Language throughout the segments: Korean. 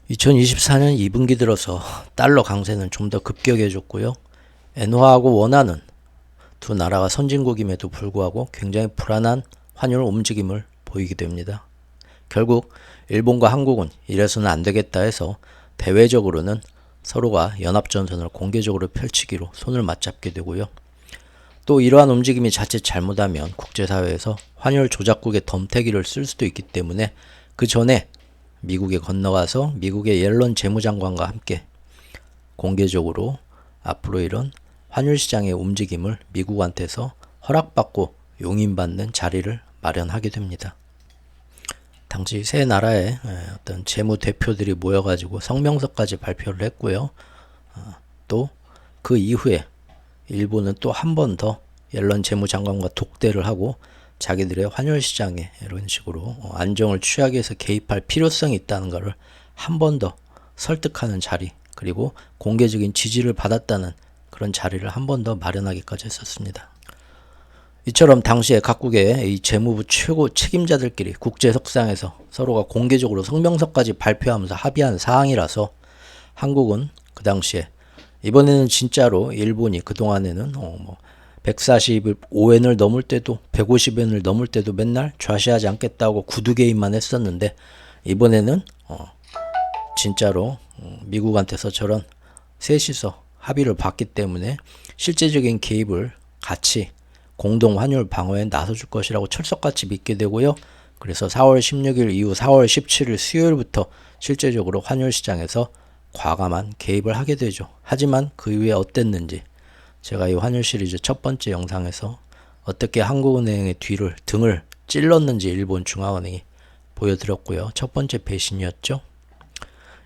2024년 2분기 들어서 달러 강세는 좀 더 급격해졌고요. 엔화하고 원화는 두 나라가 선진국임에도 불구하고 굉장히 불안한 환율 움직임을 보이게 됩니다. 결국 일본과 한국은 이래서는 안 되겠다 해서 대외적으로는 서로가 연합전선을 공개적으로 펼치기로 손을 맞잡게 되고요. 또 이러한 움직임이 자칫 잘못하면 국제사회에서 환율 조작국의 덤태기를 쓸 수도 있기 때문에 그 전에 미국에 건너가서 미국의 옐런 재무장관과 함께 공개적으로 앞으로 이런 환율 시장의 움직임을 미국한테서 허락받고 용인받는 자리를 마련하게 됩니다. 당시 세 나라의 어떤 재무 대표들이 모여가지고 성명서까지 발표를 했고요. 또 그 이후에 일본은 또 한 번 더 옐런 재무장관과 독대를 하고 자기들의 환율 시장에 이런 식으로 안정을 취하기 위해서 개입할 필요성이 있다는 것을 한 번 더 설득하는 자리, 그리고 공개적인 지지를 받았다는 그런 자리를 한 번 더 마련하기까지 했었습니다. 이처럼 당시에 각국의 이 재무부 최고 책임자들끼리 국제석상에서 서로가 공개적으로 성명서까지 발표하면서 합의한 사항이라서 한국은 그 당시에 이번에는 진짜로 일본이 그동안에는 145엔을 넘을 때도 150엔을 넘을 때도 맨날 좌시하지 않겠다고 구두 개입만 했었는데, 이번에는 진짜로 미국한테서 저런 셋이서 합의를 봤기 때문에 실제적인 개입을 같이 공동 환율 방어에 나서줄 것이라고 철석같이 믿게 되고요. 그래서 4월 16일 이후 4월 17일 수요일부터 실제적으로 환율 시장에서 과감한 개입을 하게 되죠. 하지만 그 이후에 어땠는지 제가 이 환율 시리즈 첫 번째 영상에서 어떻게 한국은행의 등을 찔렀는지 일본 중앙은행이 보여드렸고요. 첫 번째 배신이었죠.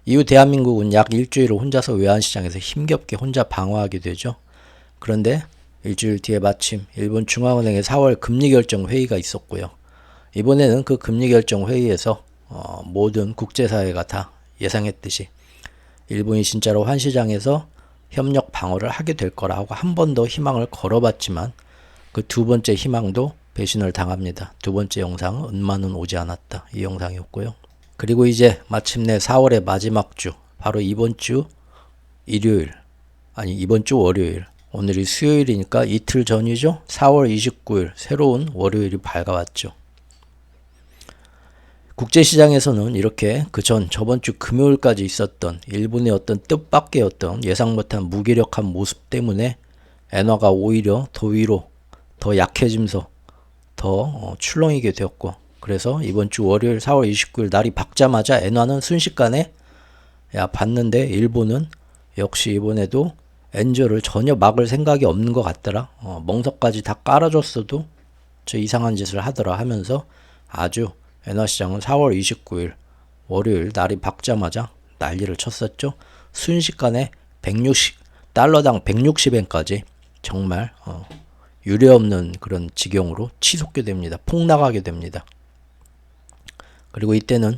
이후 대한민국은 약 일주일을 혼자서 외환시장에서 힘겹게 혼자 방어하게 되죠. 그런데 일주일 뒤에 마침 일본 중앙은행의 4월 금리결정 회의가 있었고요. 이번에는 그 금리결정 회의에서 모든 국제사회가 다 예상했듯이 일본이 진짜로 환시장에서 협력 방어를 하게 될 거라고 한 번 더 희망을 걸어봤지만 그 두 번째 희망도 배신을 당합니다. 두 번째 영상은 은만은 오지 않았다. 이 영상이었고요. 그리고 이제 마침내 4월의 마지막 주, 바로 이번 주 월요일, 오늘이 수요일이니까 이틀 전이죠. 4월 29일 새로운 월요일이 밝아왔죠. 국제시장에서는 이렇게 저번 주 금요일까지 있었던 일본의 어떤 뜻밖의 어떤 예상 못한 무기력한 모습 때문에 엔화가 오히려 더 위로 더 약해지면서 더 출렁이게 되었고, 그래서 이번 주 월요일 4월 29일 날이 밝자마자 엔화는 순식간에 봤는데 일본은 역시 이번에도 엔저를 전혀 막을 생각이 없는 것 같더라. 멍석까지 다 깔아줬어도 저 이상한 짓을 하더라 하면서 아주 엔화 시장은 4월 29일 월요일 날이 밝자마자 난리를 쳤었죠. 순식간에 달러당 160엔까지 정말 유례없는 그런 지경으로 치솟게 됩니다. 폭락하게 됩니다. 그리고 이때는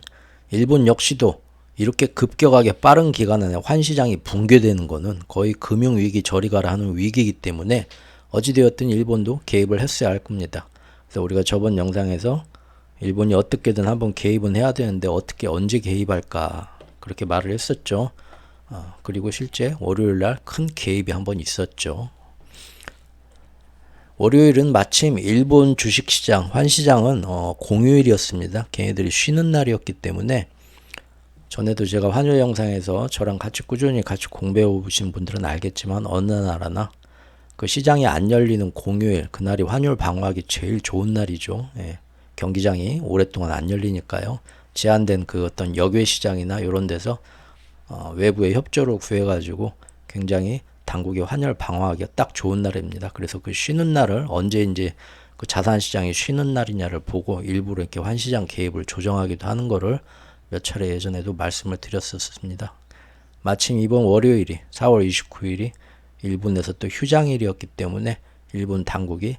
일본 역시도 이렇게 급격하게 빠른 기간 안에 환시장이 붕괴되는 것은 거의 금융위기 저리가라 하는 위기이기 때문에 어찌되었든 일본도 개입을 했어야 할 겁니다. 그래서 우리가 저번 영상에서 일본이 어떻게든 한번 개입은 해야 되는데 어떻게 언제 개입할까 그렇게 말을 했었죠. 그리고 실제 월요일날 큰 개입이 한번 있었죠. 월요일은 마침 일본 주식시장, 환시장은 공휴일이었습니다. 걔네들이 쉬는 날이었기 때문에 전에도 제가 환율 영상에서 저랑 같이 꾸준히 같이 공부해 오신 분들은 알겠지만 어느 나라나 그 시장이 안 열리는 공휴일, 그날이 환율 방어하기 제일 좋은 날이죠. 예. 경기장이 오랫동안 안 열리니까요. 제한된 그 어떤 역외 시장이나 이런 데서 외부의 협조를 구해가지고 굉장히 당국이 환율 방어하기가 딱 좋은 날입니다. 그래서 그 쉬는 날을 언제 이제 그 자산 시장이 쉬는 날이냐를 보고 일부러 이렇게 환시장 개입을 조정하기도 하는 거를 몇 차례 예전에도 말씀을 드렸었습니다. 마침 이번 월요일이 4월 29일이 일본에서 또 휴장일이었기 때문에 일본 당국이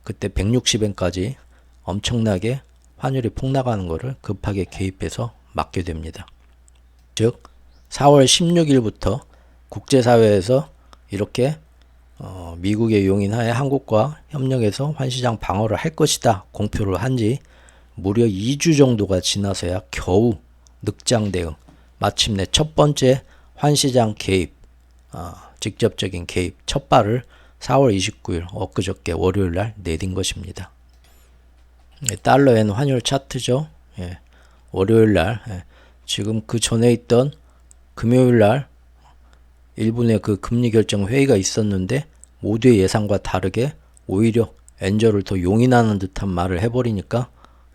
그때 160엔까지 엄청나게 환율이 폭락하는 것을 급하게 개입해서 막게 됩니다. 즉 4월 16일부터 국제사회에서 이렇게 미국의 용인하에 한국과 협력해서 환시장 방어를 할 것이다 공표를 한 지 무려 2주 정도가 지나서야 겨우 늑장 대응, 마침내 첫 번째 환시장 개입, 직접적인 개입 첫 발을 4월 29일 엊그저께 월요일 날 내딘 것입니다. 달러엔 환율 차트죠. 예, 월요일 날 지금 그 전에 있던 금요일 날 일본의 그 금리 결정 회의가 있었는데 모두의 예상과 다르게 오히려 엔저를 더 용인하는 듯한 말을 해버리니까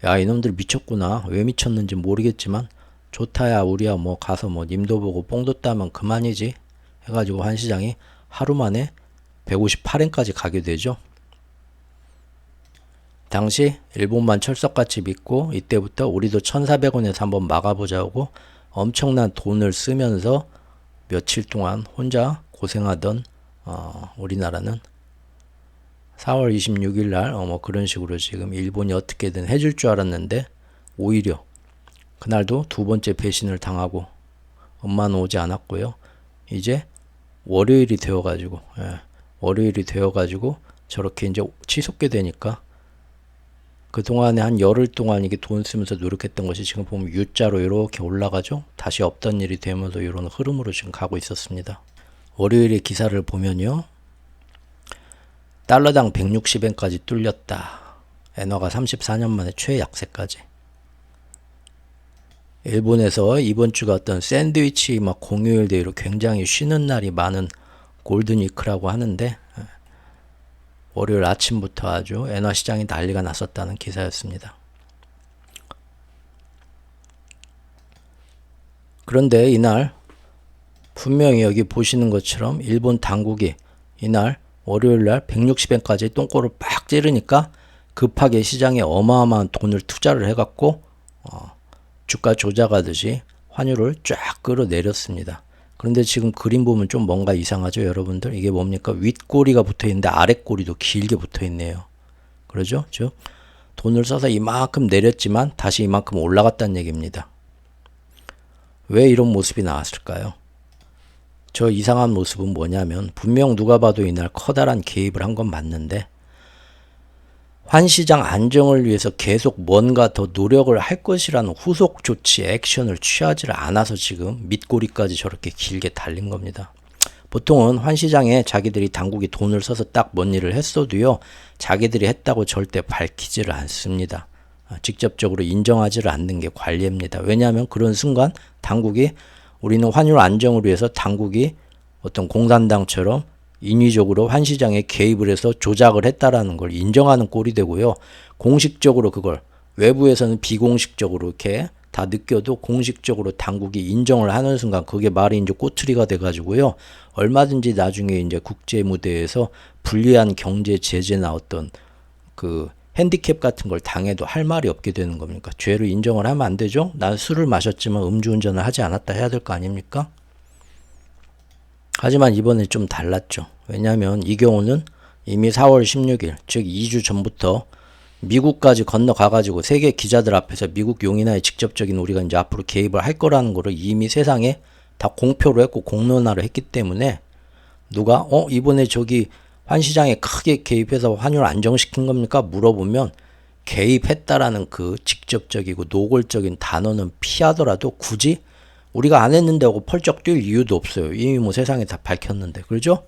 야 이놈들 미쳤구나. 왜 미쳤는지 모르겠지만 좋다야 우리야 뭐 가서 뭐 님도 보고 뽕도 따면 그만이지 해가지고 환시장이 하루 만에 158엔까지 가게 되죠. 당시 일본만 철석같이 믿고 이때부터 우리도 1400원에서 한번 막아보자고 엄청난 돈을 쓰면서 며칠 동안 혼자 고생하던 우리나라는 4월 26일 날 뭐 그런 식으로 지금 일본이 어떻게든 해줄 줄 알았는데 오히려 그날도 두 번째 배신을 당하고 엄마는 오지 않았고요. 이제 월요일이 되어가지고 저렇게 이제 치솟게 되니까 그동안에 한 열흘 동안 이게 돈 쓰면서 노력했던 것이 지금 보면 U자로 이렇게 올라가죠. 다시 없던 일이 되면서 이런 흐름으로 지금 가고 있었습니다. 월요일의 기사를 보면요. 달러당 160엔까지 뚫렸다. 엔화가 34년 만에 최약세까지. 일본에서 이번 주가 어떤 샌드위치 막 공휴일 데이로 굉장히 쉬는 날이 많은 골든위크라고 하는데 월요일 아침부터 아주 엔화 시장이 난리가 났었다는 기사였습니다. 그런데 이날 분명히 여기 보시는 것처럼 일본 당국이 이날 월요일날 160엔까지 똥꼬를 빡 찌르니까 급하게 시장에 어마어마한 돈을 투자를 해갖고 주가 조작하듯이 환율을 쫙 끌어내렸습니다. 그런데 지금 그림 보면 좀 뭔가 이상하죠, 여러분들? 이게 뭡니까? 윗꼬리가 붙어있는데 아랫꼬리도 길게 붙어있네요. 그러죠? 즉 돈을 써서 이만큼 내렸지만 다시 이만큼 올라갔다는 얘기입니다. 왜 이런 모습이 나왔을까요? 저 이상한 모습은 뭐냐면 분명 누가 봐도 이날 커다란 개입을 한 건 맞는데 환시장 안정을 위해서 계속 뭔가 더 노력을 할 것이라는 후속 조치, 액션을 취하지 않아서 지금 밑꼬리까지 저렇게 길게 달린 겁니다. 보통은 환시장에 자기들이 당국이 돈을 써서 딱 뭔 일을 했어도요. 자기들이 했다고 절대 밝히지를 않습니다. 직접적으로 인정하지를 않는 게 관례입니다. 왜냐하면 그런 순간 당국이 우리는 환율 안정을 위해서 당국이 어떤 공산당처럼 인위적으로 환시장에 개입을 해서 조작을 했다라는 걸 인정하는 꼴이 되고요. 공식적으로 그걸 외부에서는 비공식적으로 이렇게 다 느껴도 공식적으로 당국이 인정을 하는 순간 그게 말이 이제 꼬투리가 돼가지고요. 얼마든지 나중에 이제 국제 무대에서 불리한 경제 제재나 어떤 그 핸디캡 같은 걸 당해도 할 말이 없게 되는 겁니까? 죄를 인정을 하면 안 되죠? 난 술을 마셨지만 음주운전을 하지 않았다 해야 될 거 아닙니까? 하지만 이번에 좀 달랐죠. 왜냐하면 이 경우는 이미 4월 16일, 즉 2주 전부터 미국까지 건너가가지고 세계 기자들 앞에서 미국 용인화에 직접적인 우리가 이제 앞으로 개입을 할 거라는 거를 이미 세상에 다 공표를 했고 공론화를 했기 때문에 누가 이번에 저기 환시장에 크게 개입해서 환율 안정시킨 겁니까? 물어보면 개입했다라는 그 직접적이고 노골적인 단어는 피하더라도 굳이 우리가 안 했는데 하고 펄쩍 뛸 이유도 없어요. 이미 뭐 세상에 다 밝혔는데. 그렇죠?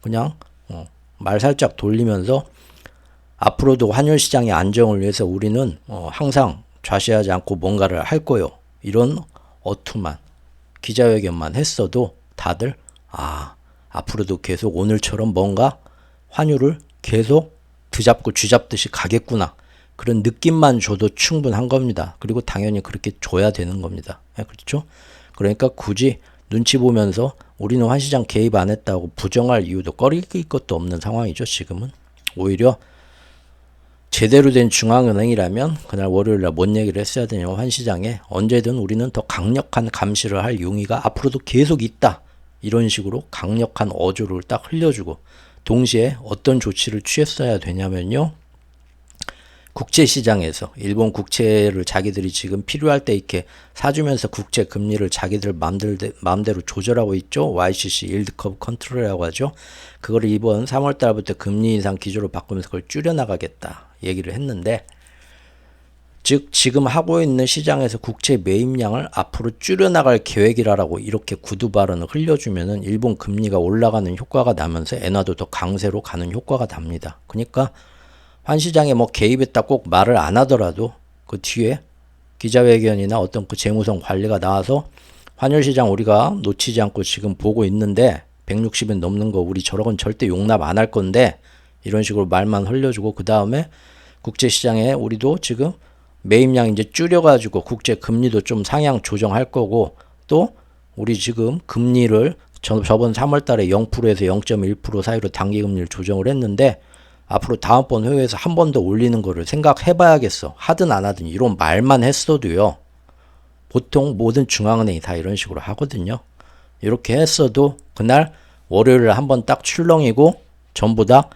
그냥 말 살짝 돌리면서 앞으로도 환율 시장의 안정을 위해서 우리는 항상 좌시하지 않고 뭔가를 할 거요. 이런 어투만 기자회견만 했어도 다들 앞으로도 계속 오늘처럼 뭔가 환율을 계속 드잡고 쥐잡듯이 가겠구나. 그런 느낌만 줘도 충분한 겁니다. 그리고 당연히 그렇게 줘야 되는 겁니다. 그렇죠? 그러니까 굳이 눈치 보면서 우리는 환시장 개입 안 했다고 부정할 이유도 꺼릴 것도 없는 상황이죠. 지금은 오히려 제대로 된 중앙은행이라면 그날 월요일날 뭔 얘기를 했어야 되냐면 환시장에 언제든 우리는 더 강력한 감시를 할 용의가 앞으로도 계속 있다. 이런 식으로 강력한 어조를 딱 흘려주고 동시에 어떤 조치를 취했어야 되냐면요. 국제시장에서 일본 국채를 자기들이 지금 필요할 때 이렇게 사주면서 국채 금리를 자기들 마음대로 조절하고 있죠. YCC, Yield Curve Control이라고 하죠. 그거를 이번 3월 달부터 금리 인상 기조로 바꾸면서 그걸 줄여나가겠다 얘기를 했는데 즉 지금 하고 있는 시장에서 국채 매입량을 앞으로 줄여나갈 계획이라고 이렇게 구두 발언을 흘려주면은 일본 금리가 올라가는 효과가 나면서 엔화도 더 강세로 가는 효과가 납니다. 그러니까 환시장에 뭐 개입했다 꼭 말을 안 하더라도 그 뒤에 기자회견이나 어떤 그 재무성 관리가 나와서 환율시장 우리가 놓치지 않고 지금 보고 있는데 160엔 넘는 거 우리 저런 절대 용납 안 할 건데 이런 식으로 말만 흘려주고 그 다음에 국제시장에 우리도 지금 매입량 이제 줄여가지고 국제 금리도 좀 상향 조정할 거고 또 우리 지금 금리를 저번 3월 달에 0%에서 0.1% 사이로 단기 금리를 조정을 했는데 앞으로 다음번 회의에서 한 번 더 올리는 거를 생각해 봐야겠어. 하든 안 하든 이런 말만 했어도요. 보통 모든 중앙은행이 다 이런 식으로 하거든요. 이렇게 했어도 그날 월요일에 한 번 딱 출렁이고 전부 다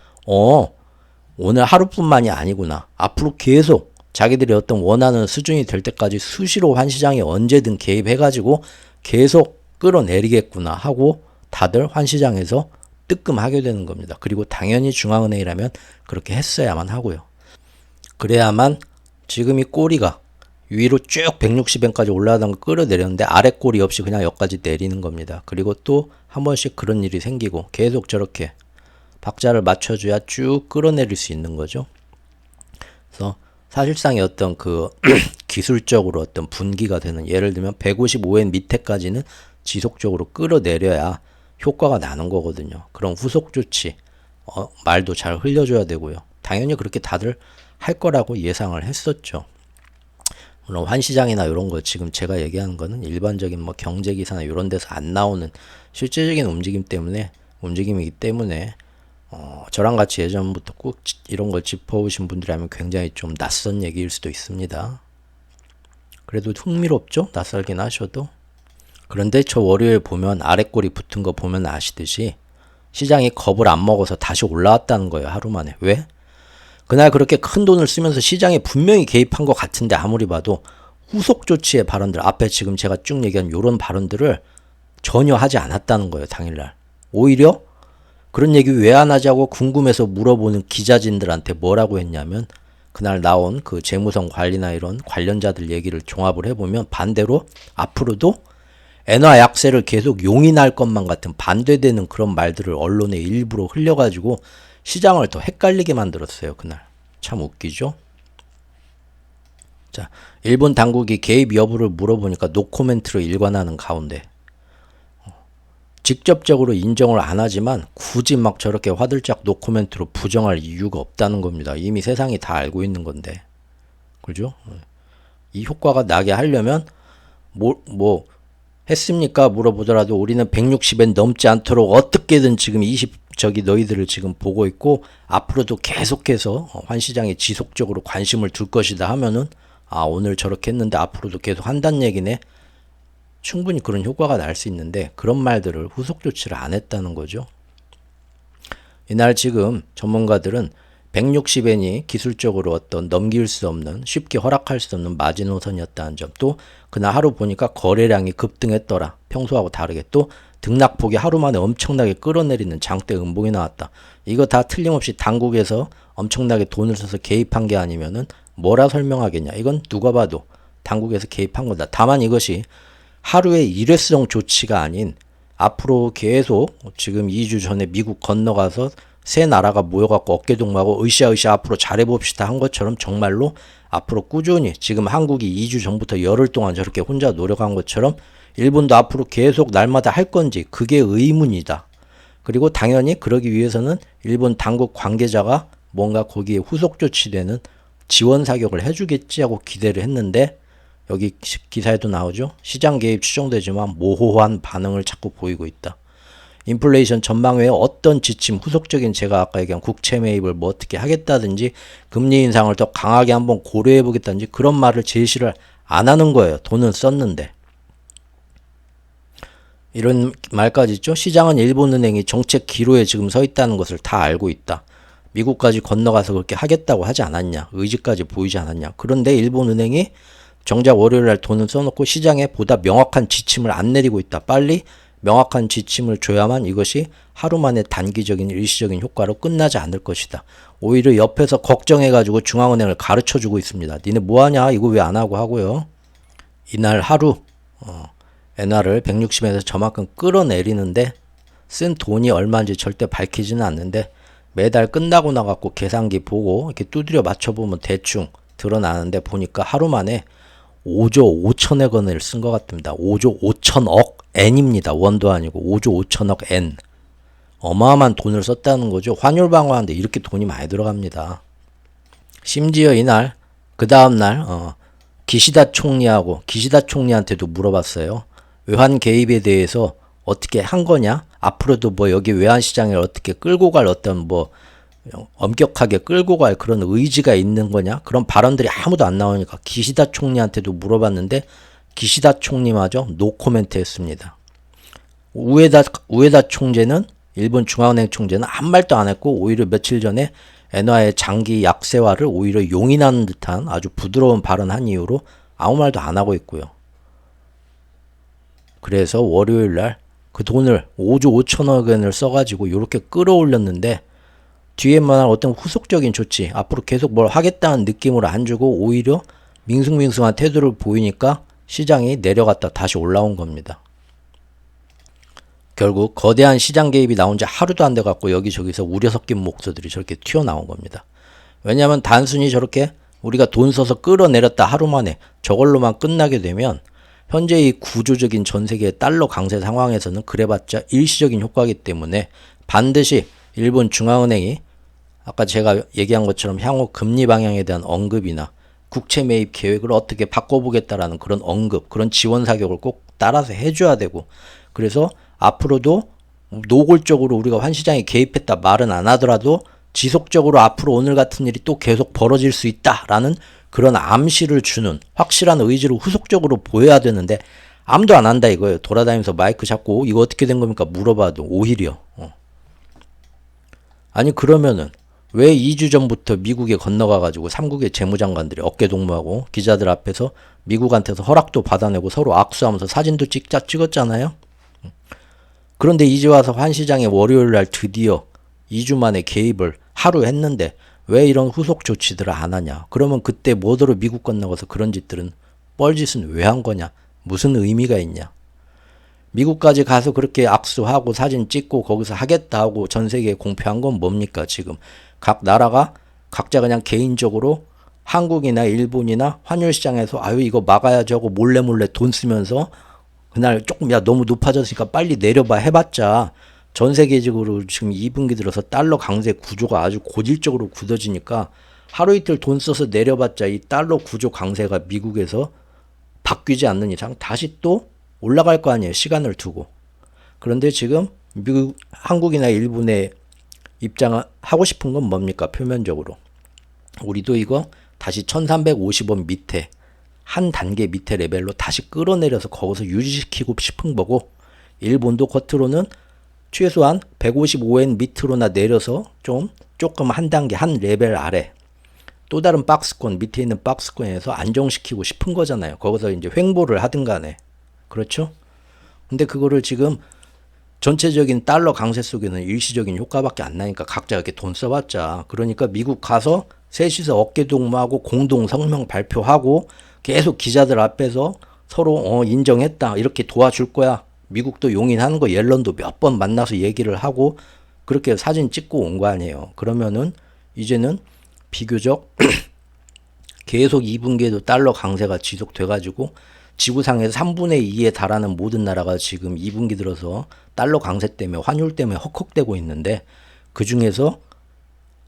오늘 하루뿐만이 아니구나. 앞으로 계속 자기들이 어떤 원하는 수준이 될 때까지 수시로 환시장에 언제든 개입해가지고 계속 끌어내리겠구나 하고 다들 환시장에서 뜨끔하게 되는 겁니다. 그리고 당연히 중앙은행이라면 그렇게 했어야만 하고요. 그래야만 지금 이 꼬리가 위로 쭉 160엔까지 올라가던 거 끌어내렸는데 아래 꼬리 없이 그냥 여기까지 내리는 겁니다. 그리고 또 한 번씩 그런 일이 생기고 계속 저렇게 박자를 맞춰줘야 쭉 끌어내릴 수 있는 거죠. 그래서 사실상의 어떤 그 기술적으로 어떤 분기가 되는 예를 들면 155엔 밑에까지는 지속적으로 끌어내려야 효과가 나는 거거든요. 그런 후속 조치 말도 잘 흘려줘야 되고요. 당연히 그렇게 다들 할 거라고 예상을 했었죠. 물론 환시장이나 이런 거 지금 제가 얘기하는 거는 일반적인 뭐 경제기사나 이런 데서 안 나오는 실제적인 움직임이기 때문에 저랑 같이 예전부터 꼭 이런 걸 짚어오신 분들이라면 굉장히 좀 낯선 얘기일 수도 있습니다. 그래도 흥미롭죠? 낯설긴 하셔도. 그런데 저 월요일 보면 아래 꼬리 붙은 거 보면 아시듯이 시장이 겁을 안 먹어서 다시 올라왔다는 거예요. 하루 만에. 왜? 그날 그렇게 큰 돈을 쓰면서 시장에 분명히 개입한 것 같은데 아무리 봐도 후속 조치의 발언들 앞에 지금 제가 쭉 얘기한 이런 발언들을 전혀 하지 않았다는 거예요. 당일날. 오히려 그런 얘기 왜 안 하자고 궁금해서 물어보는 기자진들한테 뭐라고 했냐면 그날 나온 그 재무성 관리나 이런 관련자들 얘기를 종합을 해보면 반대로 앞으로도 엔화 약세를 계속 용인할 것만 같은 반대되는 그런 말들을 언론에 일부러 흘려가지고 시장을 더 헷갈리게 만들었어요. 그날. 참 웃기죠? 자, 일본 당국이 개입 여부를 물어보니까 노코멘트로 일관하는 가운데 직접적으로 인정을 안 하지만 굳이 막 저렇게 화들짝 노코멘트로 부정할 이유가 없다는 겁니다. 이미 세상이 다 알고 있는 건데. 그죠? 이 효과가 나게 하려면 뭐 했습니까? 물어보더라도 우리는 160엔 넘지 않도록 어떻게든 지금 너희들을 지금 보고 있고 앞으로도 계속해서 환시장에 지속적으로 관심을 둘 것이다 하면은 오늘 저렇게 했는데 앞으로도 계속 한다는 얘기네. 충분히 그런 효과가 날 수 있는데 그런 말들을 후속 조치를 안 했다는 거죠. 이날 지금 전문가들은 160엔이 기술적으로 어떤 넘길 수 없는 쉽게 허락할 수 없는 마지노선이었다는 점, 또 그날 하루 보니까 거래량이 급등했더라. 평소하고 다르게 또 등락폭이 하루 만에 엄청나게 끌어내리는 장대 음봉이 나왔다. 이거 다 틀림없이 당국에서 엄청나게 돈을 써서 개입한 게 아니면은 뭐라 설명하겠냐. 이건 누가 봐도 당국에서 개입한 거다. 다만 이것이 하루의 일회성 조치가 아닌 앞으로 계속 지금 2주 전에 미국 건너가서 세 나라가 모여갖고 어깨동무하고 으쌰으쌰 앞으로 잘해봅시다 한 것처럼 정말로 앞으로 꾸준히 지금 한국이 2주 전부터 열흘 동안 저렇게 혼자 노력한 것처럼 일본도 앞으로 계속 날마다 할 건지 그게 의문이다. 그리고 당연히 그러기 위해서는 일본 당국 관계자가 뭔가 거기에 후속 조치되는 지원 사격을 해주겠지 하고 기대를 했는데 여기 기사에도 나오죠. 시장 개입 추정되지만 모호한 반응을 자꾸 보이고 있다. 인플레이션 전망 외에 어떤 지침, 후속적인 제가 아까 얘기한 국채 매입을 뭐 어떻게 하겠다든지 금리 인상을 더 강하게 한번 고려해 보겠다든지 그런 말을 제시를 안 하는 거예요. 돈은 썼는데. 이런 말까지 있죠. 시장은 일본은행이 정책 기로에 지금 서 있다는 것을 다 알고 있다. 미국까지 건너가서 그렇게 하겠다고 하지 않았냐. 의지까지 보이지 않았냐. 그런데 일본은행이 정작 월요일날 돈을 써놓고 시장에 보다 명확한 지침을 안 내리고 있다. 빨리 명확한 지침을 줘야만 이것이 하루 만에 단기적인 일시적인 효과로 끝나지 않을 것이다. 오히려 옆에서 걱정해가지고 중앙은행을 가르쳐주고 있습니다. 니네 뭐하냐 이거 왜 안 하고 하고요. 이날 하루 엔화를 160에서 저만큼 끌어내리는데 쓴 돈이 얼마인지 절대 밝히지는 않는데 매달 끝나고 나갖고 계산기 보고 이렇게 두드려 맞춰보면 대충 드러나는데 보니까 하루 만에 5조 5천억 원을 쓴 것 같습니다. 5조 5천억 N입니다. 원도 아니고 5조 5천억 N. 어마어마한 돈을 썼다는 거죠. 환율 방어하는데 이렇게 돈이 많이 들어갑니다. 심지어 이날 그 다음날 기시다 총리한테도 물어봤어요. 외환 개입에 대해서 어떻게 한 거냐? 앞으로도 뭐 여기 외환시장을 어떻게 끌고 갈 어떤 뭐 엄격하게 끌고 갈 그런 의지가 있는 거냐? 그런 발언들이 아무도 안 나오니까 기시다 총리한테도 물어봤는데 기시다 총리마저 노코멘트 했습니다. 우에다 총재는 일본 중앙은행 총재는 한 말도 안 했고 오히려 며칠 전에 엔화의 장기 약세화를 오히려 용인하는 듯한 아주 부드러운 발언한 이유로 아무 말도 안 하고 있고요. 그래서 월요일 날 그 돈을 5조 5천억 원을 써가지고 이렇게 끌어올렸는데 뒤에만 어떤 후속적인 조치 앞으로 계속 뭘 하겠다는 느낌으로 안 주고 오히려 밍숭밍숭한 태도를 보이니까 시장이 내려갔다 다시 올라온 겁니다. 결국 거대한 시장 개입이 나온 지 하루도 안 돼갖고 여기저기서 우려 섞인 목소들이 저렇게 튀어나온 겁니다. 왜냐하면 단순히 저렇게 우리가 돈 써서 끌어내렸다 하루 만에 저걸로만 끝나게 되면 현재 이 구조적인 전 세계 달러 강세 상황에서는 그래봤자 일시적인 효과이기 때문에 반드시 일본 중앙은행이 아까 제가 얘기한 것처럼 향후 금리 방향에 대한 언급이나 국채 매입 계획을 어떻게 바꿔보겠다라는 그런 언급, 그런 지원 사격을 꼭 따라서 해줘야 되고 그래서 앞으로도 노골적으로 우리가 환시장에 개입했다 말은 안 하더라도 지속적으로 앞으로 오늘 같은 일이 또 계속 벌어질 수 있다라는 그런 암시를 주는 확실한 의지를 후속적으로 보여야 되는데 아무도 안 한다 이거예요. 돌아다니면서 마이크 잡고 이거 어떻게 된 겁니까 물어봐도 오히려 아니 그러면은 왜 2주 전부터 미국에 건너가가지고 3국의 재무장관들이 어깨동무하고 기자들 앞에서 미국한테서 허락도 받아내고 서로 악수하면서 사진도 찍었잖아요. 그런데 이제 와서 환시장에 월요일날 드디어 2주 만에 개입을 하루 했는데 왜 이런 후속 조치들을 안 하냐. 그러면 그때 뭐더러 미국 건너가서 그런 짓들은 뻘짓은 왜 한 거냐. 무슨 의미가 있냐. 미국까지 가서 그렇게 악수하고 사진 찍고 거기서 하겠다 하고 전 세계에 공표한 건 뭡니까 지금. 각 나라가 각자 그냥 개인적으로 한국이나 일본이나 환율시장에서 아유 이거 막아야지 하고 몰래 돈 쓰면서 그날 조금 야 너무 높아졌으니까 빨리 내려봐 해봤자 전 세계적으로 지금 2분기 들어서 달러 강세 구조가 아주 고질적으로 굳어지니까 하루 이틀 돈 써서 내려봤자 이 달러 구조 강세가 미국에서 바뀌지 않는 이상 다시 또 올라갈 거 아니에요. 시간을 두고. 그런데 지금 미국, 한국이나 일본의 입장을 하고 싶은 건 뭡니까? 표면적으로. 우리도 이거 다시 1350원 밑에 한 단계 밑에 레벨로 다시 끌어내려서 거기서 유지시키고 싶은 거고 일본도 겉으로는 최소한 155엔 밑으로나 내려서 조금 한 단계 한 레벨 아래 또 다른 박스권 밑에 있는 박스권에서 안정시키고 싶은 거잖아요. 거기서 이제 횡보를 하든 간에 그렇죠? 근데 그거를 지금 전체적인 달러 강세 속에는 일시적인 효과밖에 안 나니까 각자 이렇게 돈 써봤자 그러니까 미국 가서 셋이서 어깨동무하고 공동 성명 발표하고 계속 기자들 앞에서 서로 인정했다 이렇게 도와줄 거야. 미국도 용인하는 거 옐런도 몇 번 만나서 얘기를 하고 그렇게 사진 찍고 온 거 아니에요. 그러면은 이제는 비교적 계속 2분기에도 달러 강세가 지속돼가지고 지구상에서 3분의 2에 달하는 모든 나라가 지금 2분기 들어서 달러 강세 때문에 환율 때문에 헉헉대고 있는데 그 중에서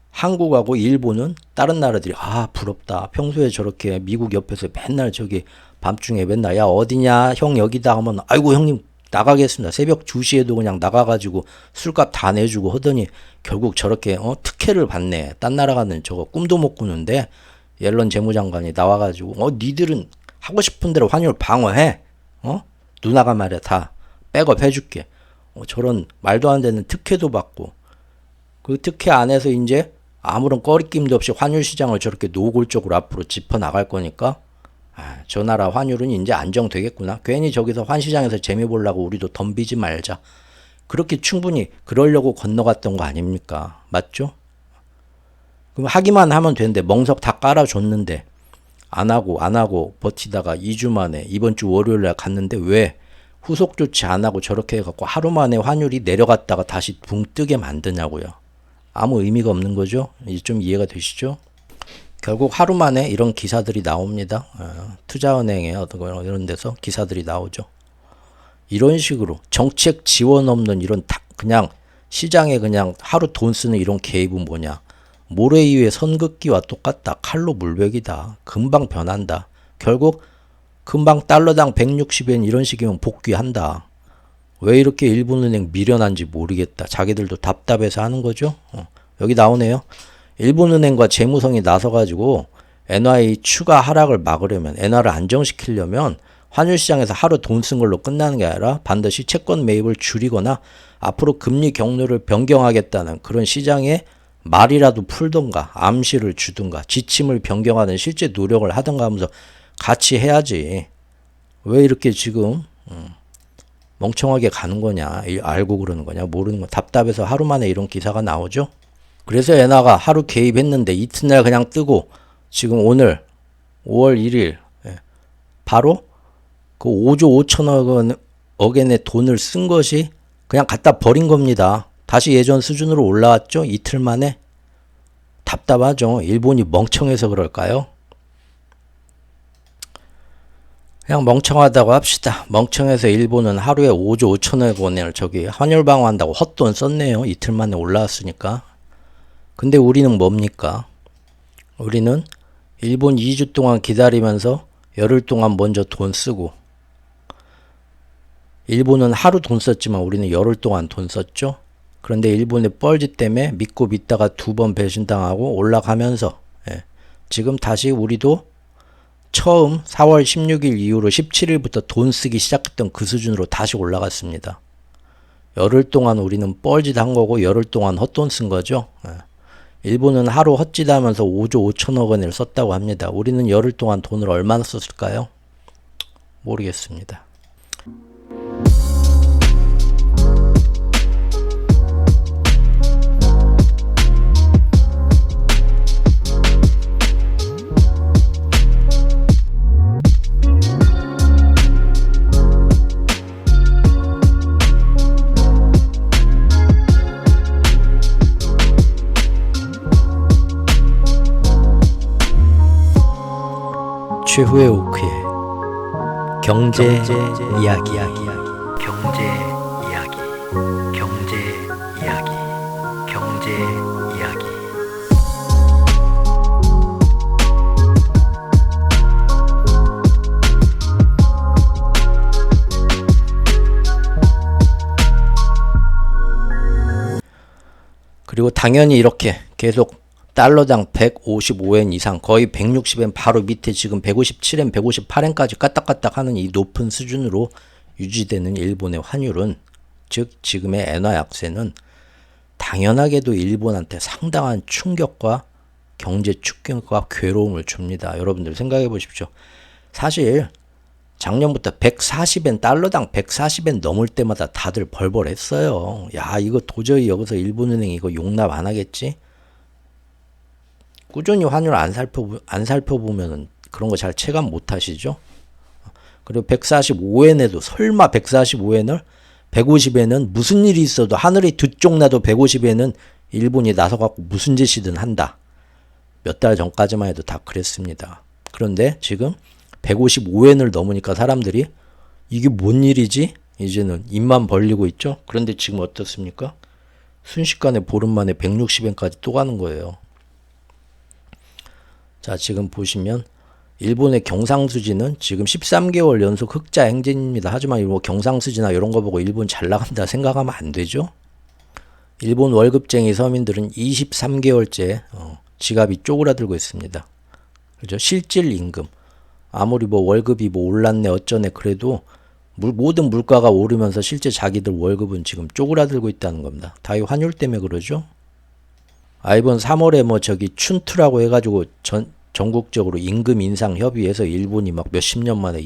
한국하고 일본은 다른 나라들이 부럽다. 평소에 저렇게 미국 옆에서 맨날 저기 밤중에 맨날 야 어디냐 형 여기다 하면 아이고 형님 나가겠습니다. 새벽 2시에도 그냥 나가가지고 술값 다 내주고 하더니 결국 저렇게 특혜를 받네. 딴 나라 가는 저거 꿈도 못 꾸는데 옐런 재무장관이 나와가지고 니들은 하고 싶은 대로 환율 방어해. 누나가 말이야 다 백업 해줄게. 저런 말도 안 되는 특혜도 받고 그 특혜 안에서 이제 아무런 꺼리낌도 없이 환율 시장을 저렇게 노골적으로 앞으로 짚어 나갈 거니까 저 나라 환율은 이제 안정되겠구나. 괜히 저기서 환시장에서 재미 보려고 우리도 덤비지 말자. 그렇게 충분히 그러려고 건너갔던 거 아닙니까? 맞죠? 그럼 하기만 하면 되는데 멍석 다 깔아줬는데 안 하고 버티다가 2주 만에 이번 주 월요일에 갔는데 왜 후속 조치 안 하고 저렇게 해갖고 하루 만에 환율이 내려갔다가 다시 붕 뜨게 만드냐고요. 아무 의미가 없는 거죠. 이제 좀 이해가 되시죠? 결국 하루 만에 이런 기사들이 나옵니다. 투자은행에 어떤 이런 데서 기사들이 나오죠. 이런 식으로 정책 지원 없는 이런 그냥 시장에 그냥 하루 돈 쓰는 이런 개입은 뭐냐. 모래 위에 선긋기와 똑같다. 칼로 물베기다. 금방 변한다. 결국 금방 달러당 160엔 이런 식이면 복귀한다. 왜 이렇게 일본은행 미련한지 모르겠다. 자기들도 답답해서 하는 거죠. 여기 나오네요. 일본은행과 재무성이 나서가지고 엔화의 추가 하락을 막으려면, 엔화를 안정시키려면 환율시장에서 하루 돈 쓴 걸로 끝나는 게 아니라 반드시 채권 매입을 줄이거나 앞으로 금리 경로를 변경하겠다는 그런 시장에 말이라도 풀던가 암시를 주든가 지침을 변경하는 실제 노력을 하든가 하면서 같이 해야지. 왜 이렇게 지금 멍청하게 가는 거냐, 알고 그러는 거냐, 모르는 거. 답답해서 하루 만에 이런 기사가 나오죠. 그래서 엔화가 하루 개입했는데 이튿날 그냥 뜨고 지금 오늘 5월 1일 바로 그 5조 5천억 원의 돈을 쓴 것이 그냥 갖다 버린 겁니다. 다시 예전 수준으로 올라왔죠. 이틀 만에. 답답하죠. 일본이 멍청해서 그럴까요? 그냥 멍청하다고 합시다. 멍청해서 일본은 하루에 5조 5천억 원을 저기 환율 방어한다고 헛돈 썼네요. 이틀 만에 올라왔으니까. 근데 우리는 뭡니까? 우리는 일본 2주 동안 기다리면서 열흘 동안 먼저 돈 쓰고, 일본은 하루 돈 썼지만 우리는 열흘 동안 돈 썼죠. 그런데 일본의 뻘짓 때문에 믿고 믿다가 2번 배신당하고 올라가면서 지금 다시 우리도 처음 4월 16일 이후로 17일부터 돈 쓰기 시작했던 그 수준으로 다시 올라갔습니다. 열흘 동안 우리는 뻘짓 한 거고 열흘 동안 헛돈 쓴 거죠. 일본은 하루 헛짓하면서 5조 5천억 원을 썼다고 합니다. 우리는 열흘 동안 돈을 얼마나 썼을까요? 모르겠습니다. 최후의 오크의 경제 이야기. 경제 이야기. 그리고 당연히 이렇게 계속 달러당 155엔 이상, 거의 160엔 바로 밑에 지금 157엔, 158엔까지 까딱까딱 하는 이 높은 수준으로 유지되는 일본의 환율은, 즉 지금의 엔화 약세는 당연하게도 일본한테 상당한 충격과 경제 축격과 괴로움을 줍니다. 여러분들 생각해 보십시오. 사실 작년부터 140엔, 달러당 140엔 넘을 때마다 다들 벌벌했어요. 야, 이거 도저히 여기서 일본은행 이거 용납 안 하겠지? 꾸준히 환율 안 살펴보면은 그런 거 잘 체감 못 하시죠? 그리고 145엔에도 설마 145엔을 150엔은 무슨 일이 있어도 하늘이 두 쪽 나도 150엔은 일본이 나서갖고 무슨 짓이든 한다. 몇 달 전까지만 해도 다 그랬습니다. 그런데 지금 155엔을 넘으니까 사람들이 이게 뭔 일이지? 이제는 입만 벌리고 있죠? 그런데 지금 어떻습니까? 순식간에 보름 만에 160엔까지 또 가는 거예요. 자, 지금 보시면 일본의 경상수지는 지금 13개월 연속 흑자 행진입니다. 하지만 뭐 경상수지나 이런 거 보고 일본 잘 나간다 생각하면 안 되죠. 일본 월급쟁이 서민들은 23개월째 지갑이 쪼그라들고 있습니다. 그렇죠? 실질 임금. 아무리 뭐 월급이 뭐 올랐네 어쩌네 그래도 모든 물가가 오르면서 실제 자기들 월급은 지금 쪼그라들고 있다는 겁니다. 다 이 환율 때문에 그러죠. 이번 3월에 뭐 저기 춘투라고 해가지고 전국적으로 임금 인상 협의해서 일본이 막 몇십 년 만에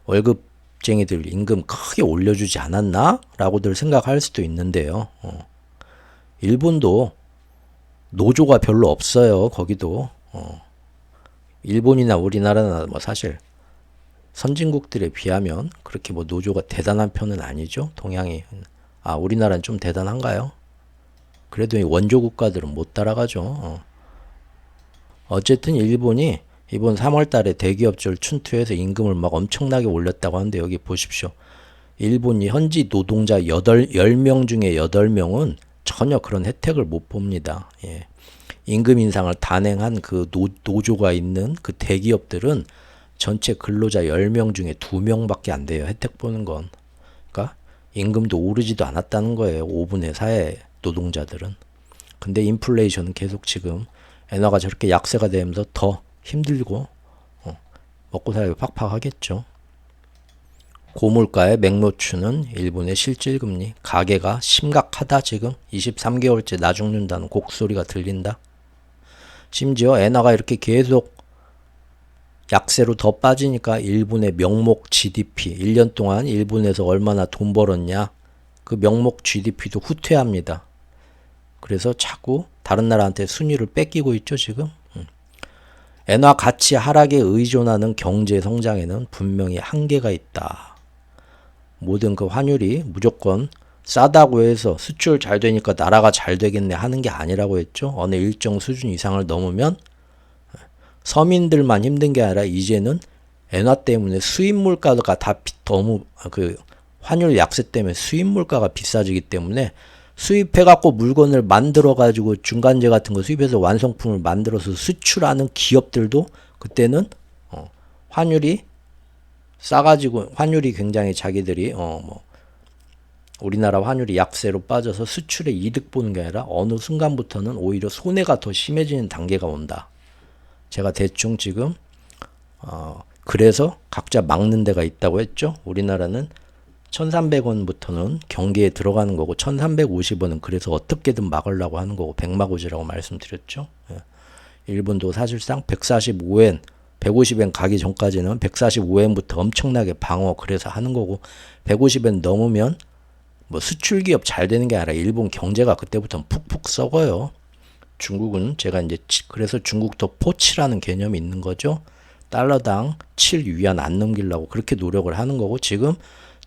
월급쟁이들 임금 크게 올려주지 않았나? 라고들 생각할 수도 있는데요. 일본도 노조가 별로 없어요. 거기도. 일본이나 우리나라나 뭐 사실 선진국들에 비하면 그렇게 뭐 노조가 대단한 편은 아니죠. 동양이. 우리나라는 좀 대단한가요? 그래도 원조 국가들은 못 따라가죠. 어쨌든 일본이 이번 3월 달에 대기업들 춘투해서 임금을 막 엄청나게 올렸다고 하는데 여기 보십시오. 일본이 현지 노동자 10명 중에 8명은 전혀 그런 혜택을 못 봅니다. 예. 임금 인상을 단행한 그 노조가 있는 그 대기업들은 전체 근로자 10명 중에 2명밖에 안 돼요. 혜택 보는 건. 그러니까 임금도 오르지도 않았다는 거예요. 5분의 4의 노동자들은. 근데 인플레이션은 계속 지금 엔화가 저렇게 약세가 되면서 더 힘들고 먹고 살기 팍팍하겠죠. 고물가의 맥노추는 일본의 실질금리 가계가 심각하다. 지금 23개월째 나 죽는다는 곡소리가 들린다. 심지어 엔화가 이렇게 계속 약세로 더 빠지니까 일본의 명목 GDP 1년 동안 일본에서 얼마나 돈 벌었냐 그 명목 GDP도 후퇴합니다. 그래서 자꾸 다른 나라한테 순위를 뺏기고 있죠 지금. 엔화 가치 하락에 의존하는 경제 성장에는 분명히 한계가 있다. 모든 그 환율이 무조건 싸다고 해서 수출 잘 되니까 나라가 잘 되겠네 하는 게 아니라고 했죠. 어느 일정 수준 이상을 넘으면 서민들만 힘든 게 아니라 이제는 엔화 때문에 수입 물가가 다 너무 그 환율 약세 때문에 수입 물가가 비싸지기 때문에 수입해갖고 물건을 만들어가지고 중간재 같은 거 수입해서 완성품을 만들어서 수출하는 기업들도 그때는 환율이 싸가지고 환율이 굉장히 자기들이 우리나라 환율이 약세로 빠져서 수출에 이득 보는 게 아니라 어느 순간부터는 오히려 손해가 더 심해지는 단계가 온다. 제가 대충 지금 그래서 각자 막는 데가 있다고 했죠. 우리나라는 1,300원부터는 경기에 들어가는 거고 1,350원은 그래서 어떻게든 막으려고 하는 거고 백마고지라고 말씀드렸죠. 일본도 사실상 145엔 150엔 가기 전까지는 145엔부터 엄청나게 방어 그래서 하는 거고 150엔 넘으면 뭐 수출 기업 잘 되는 게 아니라 일본 경제가 그때부터는 푹푹 썩어요. 중국은 제가 이제 그래서 중국도 포치라는 개념이 있는 거죠. 달러당 7위안 안 넘기려고 그렇게 노력을 하는 거고 지금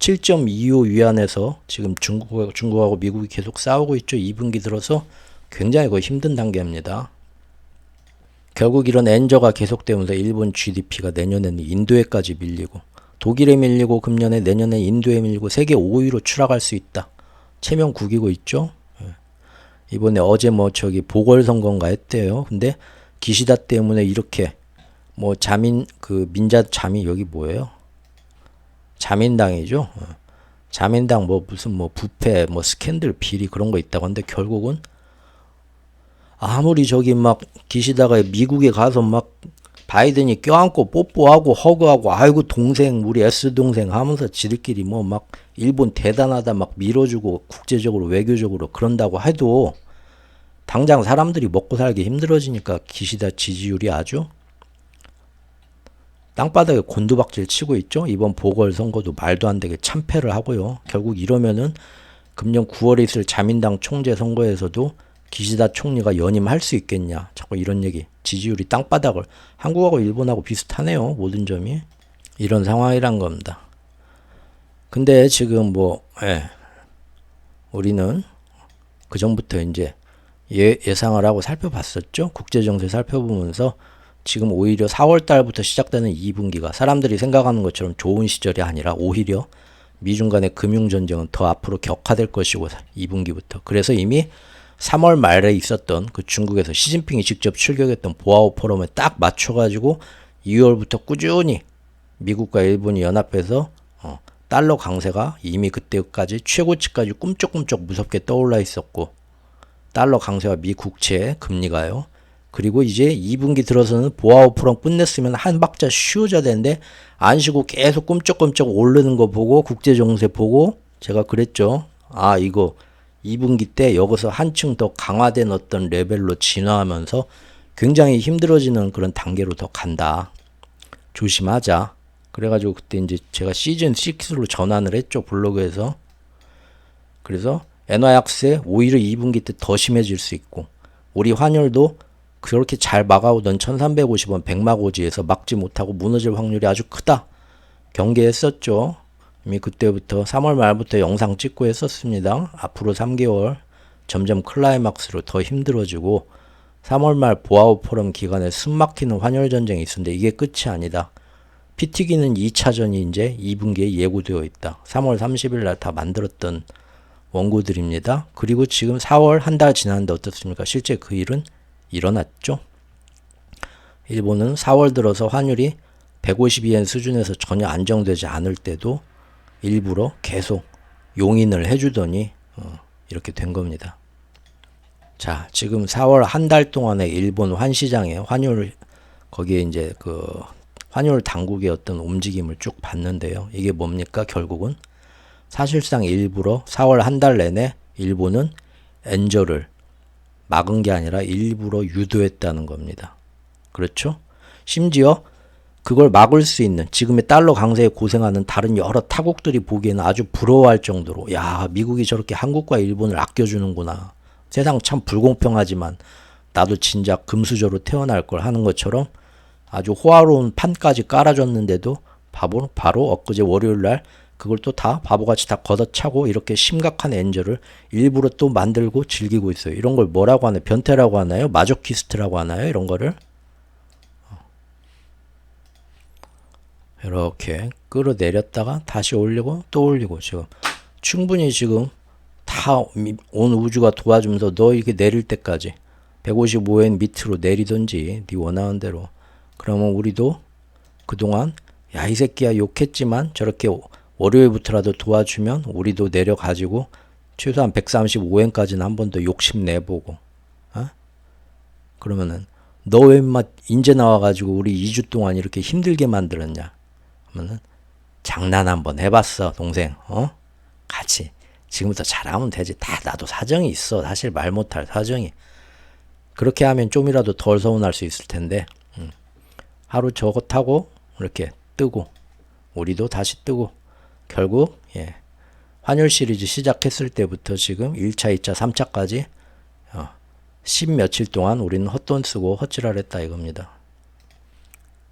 7.25위안에서 지금 중국하고 미국이 계속 싸우고 있죠. 2분기 들어서 굉장히 거의 힘든 단계입니다. 결국 이런 엔저가 계속되면서 일본 GDP가 내년에는 인도에까지 밀리고 독일에 밀리고 금년에 내년에 인도에 밀리고 세계 5위로 추락할 수 있다. 체면 구기고 있죠. 이번에 어제 뭐 저기 보궐선거인가 했대요. 근데 기시다 때문에 이렇게 뭐 민자 자민 여기 뭐예요? 자민당이죠. 자민당 뭐 무슨 뭐 부패 뭐 스캔들 비리 그런 거 있다고 하는데 결국은 아무리 저기 막 기시다가 미국에 가서 막 바이든이 껴안고 뽀뽀하고 허그하고 아이고 동생 우리 S 동생 하면서 지들끼리 뭐 막 일본 대단하다 막 밀어주고 국제적으로 외교적으로 그런다고 해도 당장 사람들이 먹고 살기 힘들어지니까 기시다 지지율이 아주 땅바닥에 곤두박질 치고 있죠. 이번 보궐선거도 말도 안 되게 참패를 하고요. 결국 이러면은 금년 9월에 있을 자민당 총재 선거에서도 기시다 총리가 연임할 수 있겠냐. 자꾸 이런 얘기. 지지율이 땅바닥을. 한국하고 일본하고 비슷하네요. 모든 점이. 이런 상황이란 겁니다. 근데 지금 우리는 그전부터 이제 예상을 하고 살펴봤었죠. 국제정세 살펴보면서 지금 오히려 4월 달부터 시작되는 2분기가 사람들이 생각하는 것처럼 좋은 시절이 아니라 오히려 미중 간의 금융전쟁은 더 앞으로 격화될 것이고 2분기부터. 그래서 이미 3월 말에 있었던 그 중국에서 시진핑이 직접 출격했던 보아오 포럼에 딱 맞춰가지고 2월부터 꾸준히 미국과 일본이 연합해서 달러 강세가 이미 그때까지 최고치까지 꿈쩍꿈쩍 무섭게 떠올라 있었고 달러 강세와 미 국채 금리가요. 그리고 이제 2분기 들어서는 보아오 포럼 끝냈으면 한 박자 쉬어져야 되는데 안 쉬고 계속 꿈쩍꿈쩍 오르는 거 보고 국제정세 보고 제가 그랬죠. 이거 2분기 때 여기서 한층 더 강화된 어떤 레벨로 진화하면서 굉장히 힘들어지는 그런 단계로 더 간다. 조심하자. 그래가지고 그때 이제 제가 시즌 6로 전환을 했죠. 블로그에서. 그래서 엔화 약세 오히려 2분기 때 더 심해질 수 있고, 우리 환율도 그렇게 잘 막아오던 1350원 백마고지에서 막지 못하고 무너질 확률이 아주 크다. 경계했었죠. 이미 그때부터 3월 말부터 영상 찍고 했었습니다. 앞으로 3개월 점점 클라이막스로 더 힘들어지고 3월 말 보아웃 포럼 기간에 숨막히는 환율 전쟁이 있었는데 이게 끝이 아니다. 피 튀기는 2차전이 이제 2분기에 예고되어 있다. 3월 30일 날 다 만들었던 원고들입니다. 그리고 지금 4월 한 달 지났는데 어떻습니까? 실제 그 일은 일어났죠. 일본은 4월 들어서 환율이 152엔 수준에서 전혀 안정되지 않을 때도 일부러 계속 용인을 해주더니 이렇게 된 겁니다. 자, 지금 4월 한 달 동안의 일본 환시장의 환율, 거기에 이제 그 환율 당국의 어떤 움직임을 쭉 봤는데요. 이게 뭡니까? 결국은 사실상 일부러 4월 한 달 내내 일본은 엔저를 막은 게 아니라 일부러 유도했다는 겁니다. 그렇죠? 심지어 그걸 막을 수 있는 지금의 달러 강세에 고생하는 다른 여러 타국들이 보기에는 아주 부러워할 정도로, 야, 미국이 저렇게 한국과 일본을 아껴주는구나. 세상 참 불공평하지만 나도 진작 금수저로 태어날 걸 하는 것처럼 아주 호화로운 판까지 깔아줬는데도 바로 엊그제 월요일 날 그걸 또 다 바보같이 다 걷어차고 이렇게 심각한 엔저를 일부러 또 만들고 즐기고 있어요. 이런 걸 뭐라고 하나요? 변태라고 하나요? 마조키스트라고 하나요? 이런 거를 이렇게 끌어내렸다가 다시 올리고 또 올리고, 지금 충분히 지금 다 온 우주가 도와주면서 너 이게 내릴 때까지 155엔 밑으로 내리든지 네 원하는 대로. 그러면 우리도 그동안 야, 이 새끼야 욕했지만 저렇게 월요일부터라도 도와주면 우리도 내려가지고 최소한 135엔까지는 한 번 더 욕심내보고, 어? 그러면은 너 왜 인마 인제 나와가지고 우리 2주 동안 이렇게 힘들게 만들었냐? 그러면은 장난 한번 해봤어 동생. 같이 지금부터 잘하면 되지. 다 나도 사정이 있어. 사실 말 못할 사정이. 그렇게 하면 좀이라도 덜 서운할 수 있을 텐데, 하루 저거 타고 이렇게 뜨고 우리도 다시 뜨고, 결국 환율 시리즈 시작했을 때부터 지금 1차, 2차, 3차까지 10 며칠 동안 우리는 헛돈 쓰고 헛질할했다 이겁니다.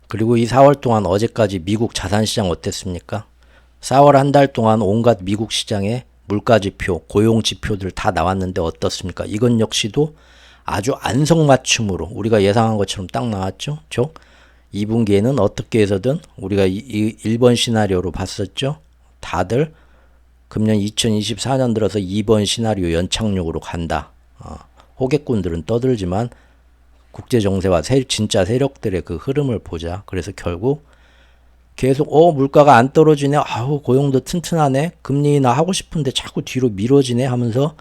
그리고 이 4월 동안 어제까지 미국 자산시장 어땠습니까? 4월 한 달 동안 온갖 미국 시장의 물가지표, 고용지표들 다 나왔는데 어떻습니까? 이건 역시도 아주 안성맞춤으로 우리가 예상한 것처럼 딱 나왔죠. 2분기에는 어떻게 해서든 우리가 이 1번 시나리오로 봤었죠. 다들 금년 2024년 들어서 2번 시나리오 연착륙으로 간다. 호객꾼들은 떠들지만 국제정세와 진짜 세력들의 그 흐름을 보자. 그래서 결국 계속 물가가 안 떨어지네. 아우, 고용도 튼튼하네. 금리 인하 하고 싶은데 자꾸 뒤로 미뤄지네 하면서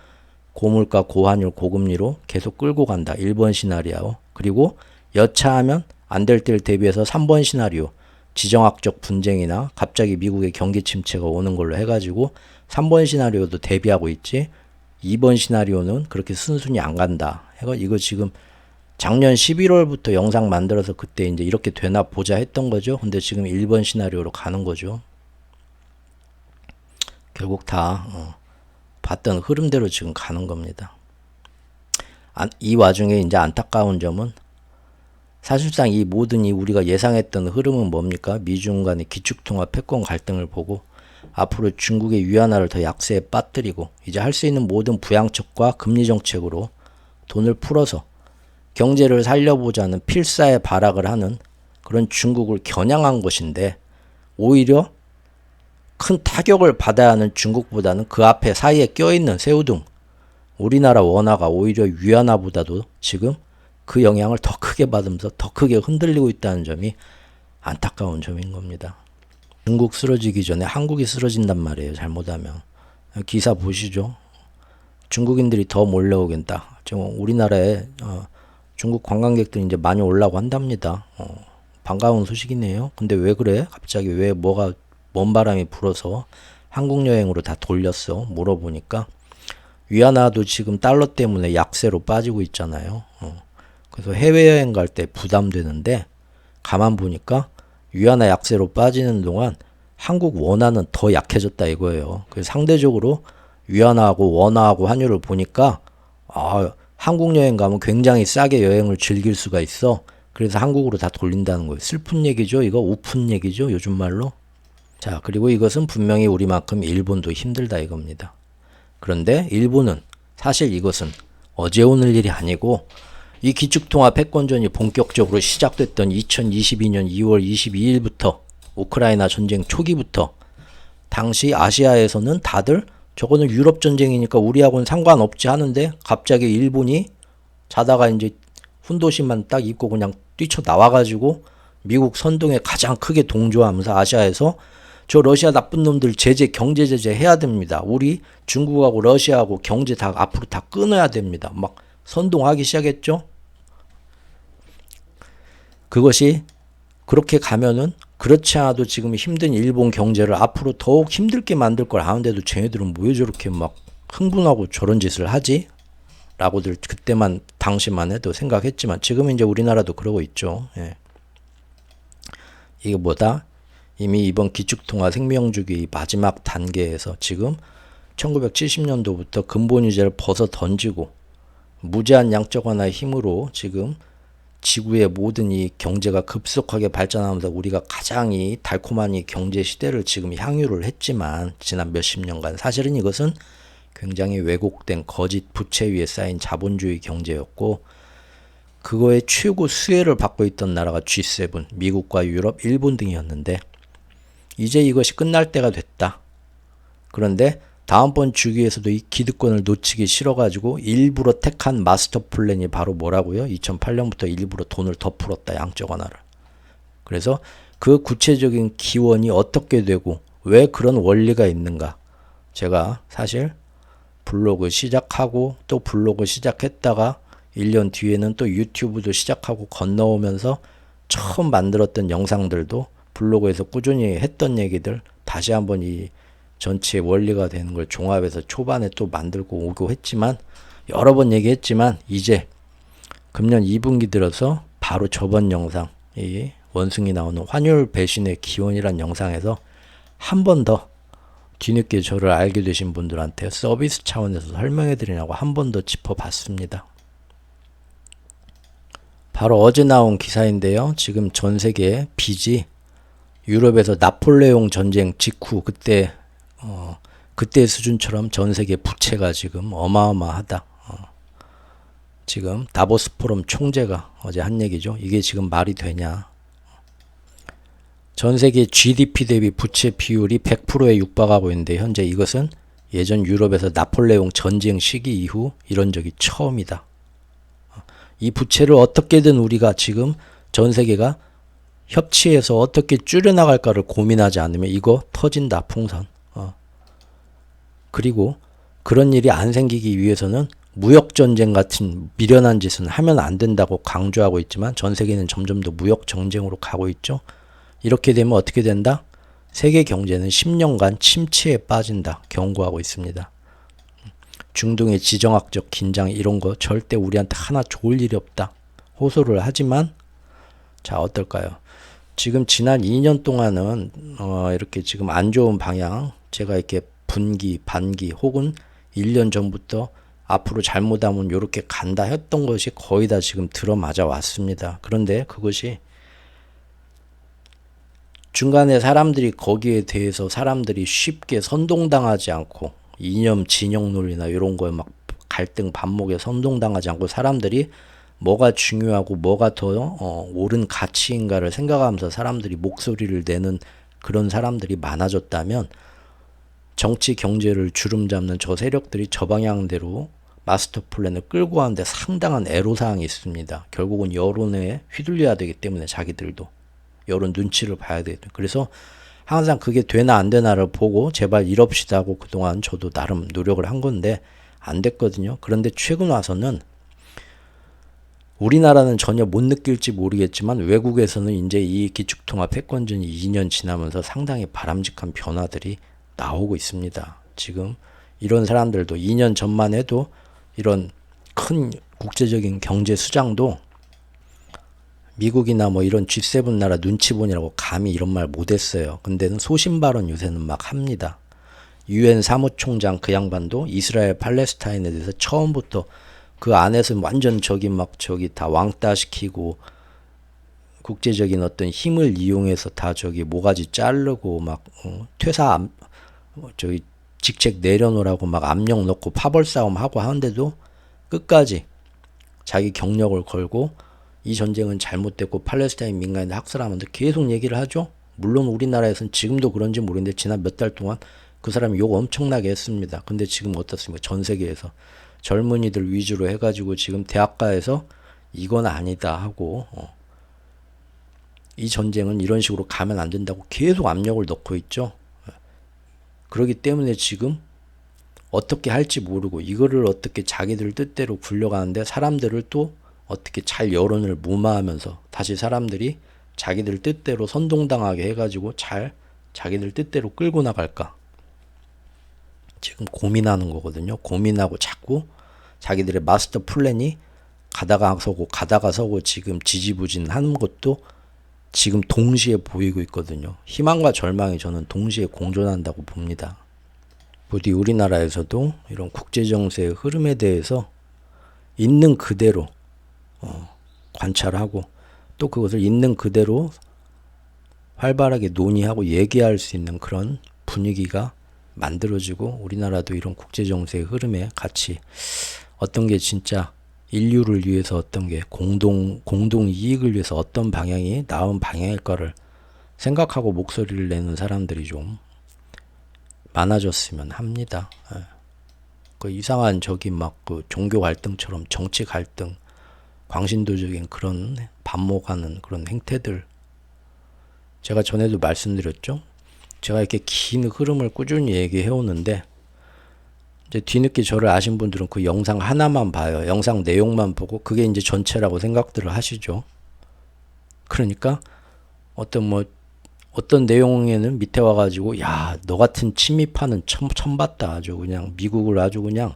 고물가, 고환율, 고금리로 계속 끌고 간다. 1번 시나리오. 그리고 여차하면 안 될 때를 대비해서 3번 시나리오. 지정학적 분쟁이나 갑자기 미국의 경기 침체가 오는 걸로 해가지고 3번 시나리오도 대비하고 있지. 2번 시나리오는 그렇게 순순히 안 간다. 이거 지금 작년 11월부터 영상 만들어서 그때 이제 이렇게 되나 보자 했던 거죠. 근데 지금 1번 시나리오로 가는 거죠. 결국 다 봤던 흐름대로 지금 가는 겁니다. 이 와중에 이제 안타까운 점은 사실상 이 모든 우리가 예상했던 흐름은 뭡니까? 미중 간의 기축통화 패권 갈등을 보고 앞으로 중국의 위안화를 더 약세에 빠뜨리고 이제 할 수 있는 모든 부양책과 금리 정책으로 돈을 풀어서 경제를 살려보자는 필사의 발악을 하는 그런 중국을 겨냥한 것인데, 오히려 큰 타격을 받아야 하는 중국보다는 그 앞에 사이에 껴있는 새우등 우리나라 원화가 오히려 위안화보다도 지금 그 영향을 더 크게 받으면서 더 크게 흔들리고 있다는 점이 안타까운 점인 겁니다. 중국 쓰러지기 전에 한국이 쓰러진단 말이에요. 잘못하면. 기사 보시죠. 중국인들이 더 몰려오겠다. 지금 우리나라에 중국 관광객들이 이제 많이 오려고 한답니다. 반가운 소식이네요. 근데 왜 그래? 갑자기 왜 뭐가 먼 바람이 불어서 한국 여행으로 다 돌렸어? 물어보니까 위안화도 지금 달러 때문에 약세로 빠지고 있잖아요. 그래서 해외여행 갈 때 부담되는데 가만 보니까 위안화 약세로 빠지는 동안 한국 원화는 더 약해졌다 이거예요. 그래서 상대적으로 위안화하고 원화하고 환율을 보니까 한국 여행 가면 굉장히 싸게 여행을 즐길 수가 있어. 그래서 한국으로 다 돌린다는 거예요. 슬픈 얘기죠. 이거 우픈 얘기죠. 요즘 말로. 자, 그리고 이것은 분명히 우리만큼 일본도 힘들다 이겁니다. 그런데 일본은 사실 이것은 어제 오늘 일이 아니고 이 기축통화 패권전이 본격적으로 시작됐던 2022년 2월 22일부터 우크라이나 전쟁 초기부터 당시 아시아에서는 다들 저거는 유럽 전쟁이니까 우리하고는 상관없지 하는데 갑자기 일본이 자다가 이제 훈도시만 딱 입고 그냥 뛰쳐 나와가지고 미국 선동에 가장 크게 동조하면서 아시아에서 저 러시아 나쁜 놈들 제재, 경제 제재 해야 됩니다. 우리 중국하고 러시아하고 경제 다 앞으로 다 끊어야 됩니다. 막 선동하기 시작했죠. 그것이 그렇게 가면은 그렇지 않아도 지금 힘든 일본 경제를 앞으로 더욱 힘들게 만들 걸 아는데도 쟤네들은 왜 저렇게 막 흥분하고 저런 짓을 하지? 라고들 그때만 당시만 해도 생각했지만 지금 이제 우리나라도 그러고 있죠. 예. 이게 뭐다? 이미 이번 기축통화 생명주기 마지막 단계에서 지금 1970년도부터 근본유제를 벗어 던지고 무제한 양적 완화의 힘으로 지금 지구의 모든 이 경제가 급속하게 발전하면서 우리가 가장 이 달콤한 이 경제 시대를 지금 향유를 했지만 지난 몇십 년간 사실은 이것은 굉장히 왜곡된 거짓 부채 위에 쌓인 자본주의 경제였고 그거의 최고 수혜를 받고 있던 나라가 G7, 미국과 유럽, 일본 등이었는데 이제 이것이 끝날 때가 됐다. 그런데 다음번 주기에서도 이 기득권을 놓치기 싫어가지고 일부러 택한 마스터 플랜이 바로 뭐라고요? 2008년부터 일부러 돈을 더 풀었다. 양적 완화를. 그래서 그 구체적인 기원이 어떻게 되고 왜 그런 원리가 있는가? 제가 사실 블로그 시작하고 또 블로그 시작했다가 1년 뒤에는 또 유튜브도 시작하고 건너오면서 처음 만들었던 영상들도 블로그에서 꾸준히 했던 얘기들 다시 한번 이 전체 원리가 되는 걸 종합해서 초반에 또 만들고 오고 했지만 여러 번 얘기했지만 이제 금년 2분기 들어서 바로 저번 영상 이 원숭이 나오는 환율 배신의 기원이란 영상에서 한 번 더 뒤늦게 저를 알게 되신 분들한테 서비스 차원에서 설명해 드리려고 한 번 더 짚어봤습니다. 바로 어제 나온 기사인데요. 지금 전 세계 빚이 유럽에서 나폴레옹 전쟁 직후 그때 수준처럼 전 세계 부채가 지금 어마어마하다. 지금 다보스 포럼 총재가 어제 한 얘기죠. 이게 지금 말이 되냐. 전 세계 GDP 대비 부채 비율이 100%에 육박하고 있는데 현재 이것은 예전 유럽에서 나폴레옹 전쟁 시기 이후 이런 적이 처음이다. 이 부채를 어떻게든 우리가 지금 전 세계가 협치해서 어떻게 줄여나갈까를 고민하지 않으면 이거 터진다. 풍선. 그리고 그런 일이 안 생기기 위해서는 무역전쟁 같은 미련한 짓은 하면 안 된다고 강조하고 있지만 전 세계는 점점 더 무역전쟁으로 가고 있죠. 이렇게 되면 어떻게 된다? 세계 경제는 10년간 침체에 빠진다. 경고하고 있습니다. 중동의 지정학적 긴장 이런 거 절대 우리한테 하나 좋을 일이 없다. 호소를 하지만 자 어떨까요? 지금 지난 2년 동안은 이렇게 지금 안 좋은 방향 제가 이렇게 분기, 반기 혹은 1년 전부터 앞으로 잘못하면 이렇게 간다 했던 것이 거의 다 지금 들어맞아 왔습니다. 그런데 그것이 중간에 사람들이 거기에 대해서 사람들이 쉽게 선동당하지 않고 이념 진영 논리나 이런 거에 막 갈등 반목에 선동당하지 않고 사람들이 뭐가 중요하고 뭐가 더 옳은 가치인가를 생각하면서 사람들이 목소리를 내는 그런 사람들이 많아졌다면 정치 경제를 주름잡는 저 세력들이 저 방향대로 마스터 플랜을 끌고 가는데 상당한 애로사항이 있습니다. 결국은 여론에 휘둘려야 되기 때문에 자기들도 여론 눈치를 봐야 되거든요. 그래서 항상 그게 되나 안 되나를 보고 제발 이럽시다 하고 그동안 저도 나름 노력을 한 건데 안 됐거든요. 그런데 최근 와서는 우리나라는 전혀 못 느낄지 모르겠지만 외국에서는 이제 이 기축통화 패권전이 2년 지나면서 상당히 바람직한 변화들이 나오고 있습니다. 지금 이런 사람들도 2년 전만 해도 이런 큰 국제적인 경제 수장도 미국이나 뭐 이런 G7 나라 눈치 보느라고 감히 이런 말 못했어요. 근데는 소신 발언 요새는 막 합니다. 유엔 사무총장 그 양반도 이스라엘 팔레스타인에 대해서 처음부터 그 안에서 완전 저기 다 왕따 시키고 국제적인 어떤 힘을 이용해서 다 저기 모가지 자르고 막 퇴사 저기 직책 내려놓으라고 막 압력 넣고 파벌 싸움 하고 하는데도 끝까지 자기 경력을 걸고 이 전쟁은 잘못됐고 팔레스타인 민간인들 학살하면서 계속 얘기를 하죠. 물론 우리나라에서는 지금도 그런지 모르는데 지난 몇 달 동안 그 사람이 욕 엄청나게 했습니다. 근데 지금 어떻습니까? 전 세계에서 젊은이들 위주로 해가지고 지금 대학가에서 이건 아니다 하고 이 전쟁은 이런 식으로 가면 안 된다고 계속 압력을 넣고 있죠. 그렇기 때문에 지금 어떻게 할지 모르고 이거를 어떻게 자기들 뜻대로 굴려가는데 사람들을 또 어떻게 잘 여론을 무마하면서 다시 사람들이 자기들 뜻대로 선동당하게 해가지고 잘 자기들 뜻대로 끌고 나갈까 지금 고민하는 거거든요. 고민하고 자꾸 자기들의 마스터 플랜이 가다가 서고 지금 지지부진하는 것도 지금 동시에 보이고 있거든요. 희망과 절망이 저는 동시에 공존한다고 봅니다. 부디 우리나라에서도 이런 국제정세의 흐름에 대해서 있는 그대로 관찰하고 또 그것을 있는 그대로 활발하게 논의하고 얘기할 수 있는 그런 분위기가 만들어지고 우리나라도 이런 국제정세의 흐름에 같이 어떤 게 진짜 인류를 위해서 어떤 게 공동 이익을 위해서 어떤 방향이 나은 방향일까를 생각하고 목소리를 내는 사람들이 좀 많아졌으면 합니다. 그 이상한 저기 막 그 종교 갈등처럼 정치 갈등, 광신도적인 그런 반목하는 그런 행태들 제가 전에도 말씀드렸죠. 제가 이렇게 긴 흐름을 꾸준히 얘기해 오는데 이제 뒤늦게 저를 아신 분들은 그 영상 하나만 봐요. 영상 내용만 보고 그게 이제 전체라고 생각들을 하시죠. 그러니까 어떤 내용에는 밑에 와가지고 야, 너 같은 침입하는 처음 봤다. 아주 그냥 미국을 아주 그냥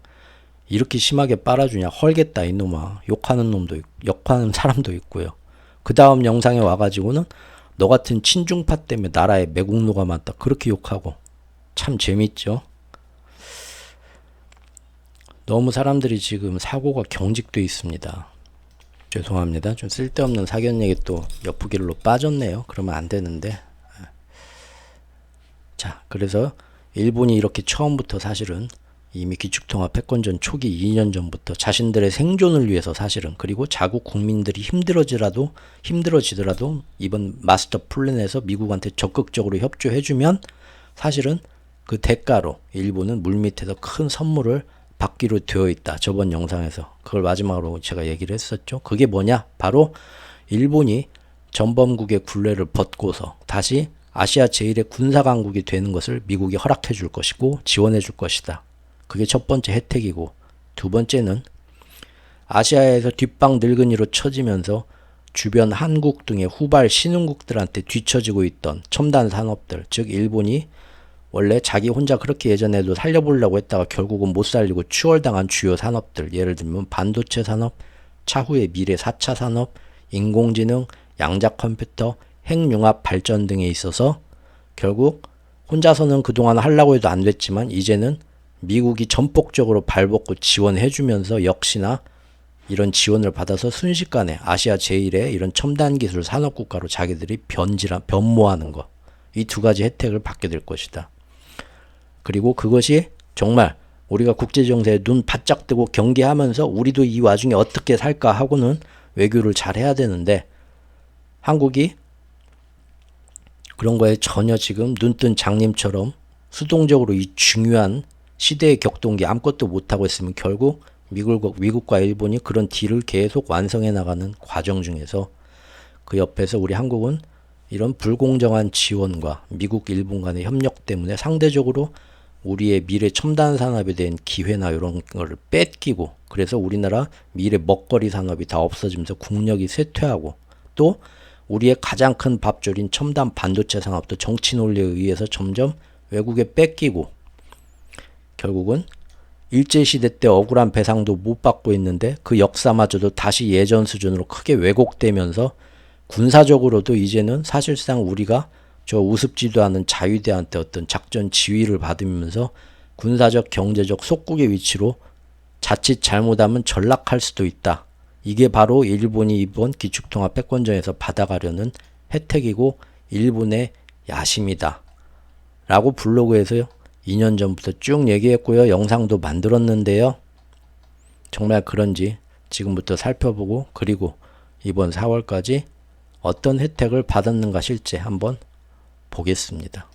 이렇게 심하게 빨아주냐 헐겠다 이놈아. 욕하는 사람도 있고요. 그 다음 영상에 와가지고는 너 같은 친중파 때문에 나라에 매국노가 많다. 그렇게 욕하고 참 재밌죠. 너무 사람들이 지금 사고가 경직돼 있습니다. 죄송합니다. 좀 쓸데없는 사견 얘기 또 옆구리로 빠졌네요. 그러면 안 되는데. 자, 그래서 일본이 이렇게 처음부터 사실은 이미 기축통합 패권전 초기 2년 전부터 자신들의 생존을 위해서 사실은 그리고 자국 국민들이 힘들어지더라도 이번 마스터 플랜에서 미국한테 적극적으로 협조해주면 사실은 그 대가로 일본은 물밑에서 큰 선물을 받기로 되어 있다. 저번 영상에서 그걸 마지막으로 제가 얘기를 했었죠. 그게 뭐냐? 바로 일본이 전범국의 굴레를 벗고서 다시 아시아 제1의 군사강국이 되는 것을 미국이 허락해 줄 것이고 지원해 줄 것이다. 그게 첫 번째 혜택이고 두 번째는 아시아에서 뒷방 늙은이로 처지면서 주변 한국 등의 후발 신흥국들한테 뒤처지고 있던 첨단 산업들, 즉 일본이 원래 자기 혼자 그렇게 예전에도 살려보려고 했다가 결국은 못 살리고 추월당한 주요 산업들, 예를 들면 반도체 산업, 차후의 미래 4차 산업, 인공지능, 양자 컴퓨터, 핵융합 발전 등에 있어서 결국 혼자서는 그동안 하려고 해도 안 됐지만 이제는 미국이 전폭적으로 발벗고 지원해주면서 역시나 이런 지원을 받아서 순식간에 아시아 제1의 이런 첨단 기술 산업국가로 자기들이 변모하는 것. 이 두 가지 혜택을 받게 될 것이다. 그리고 그것이 정말 우리가 국제정세에 눈 바짝 뜨고 경계하면서 우리도 이 와중에 어떻게 살까 하고는 외교를 잘 해야 되는데 한국이 그런 거에 전혀 지금 눈뜬 장님처럼 수동적으로 이 중요한 시대의 격동기 아무것도 못하고 있으면 결국 미국과 일본이 그런 딜을 계속 완성해 나가는 과정 중에서 그 옆에서 우리 한국은 이런 불공정한 지원과 미국, 일본 간의 협력 때문에 상대적으로 우리의 미래 첨단 산업에 대한 기회나 이런 거를 뺏기고 그래서 우리나라 미래 먹거리 산업이 다 없어지면서 국력이 쇠퇴하고 또 우리의 가장 큰 밥줄인 첨단 반도체 산업도 정치 논리에 의해서 점점 외국에 뺏기고 결국은 일제시대 때 억울한 배상도 못 받고 있는데 그 역사마저도 다시 예전 수준으로 크게 왜곡되면서 군사적으로도 이제는 사실상 우리가 저 우습지도 않은 자위대한테 어떤 작전 지휘를 받으면서 군사적 경제적 속국의 위치로 자칫 잘못하면 전락할 수도 있다. 이게 바로 일본이 이번 기축통합 패권전에서 받아가려는 혜택이고 일본의 야심이다. 라고 블로그에서 2년 전부터 쭉 얘기했고요. 영상도 만들었는데요. 정말 그런지 지금부터 살펴보고 그리고 이번 4월까지 어떤 혜택을 받았는가 실제 한번 보겠습니다.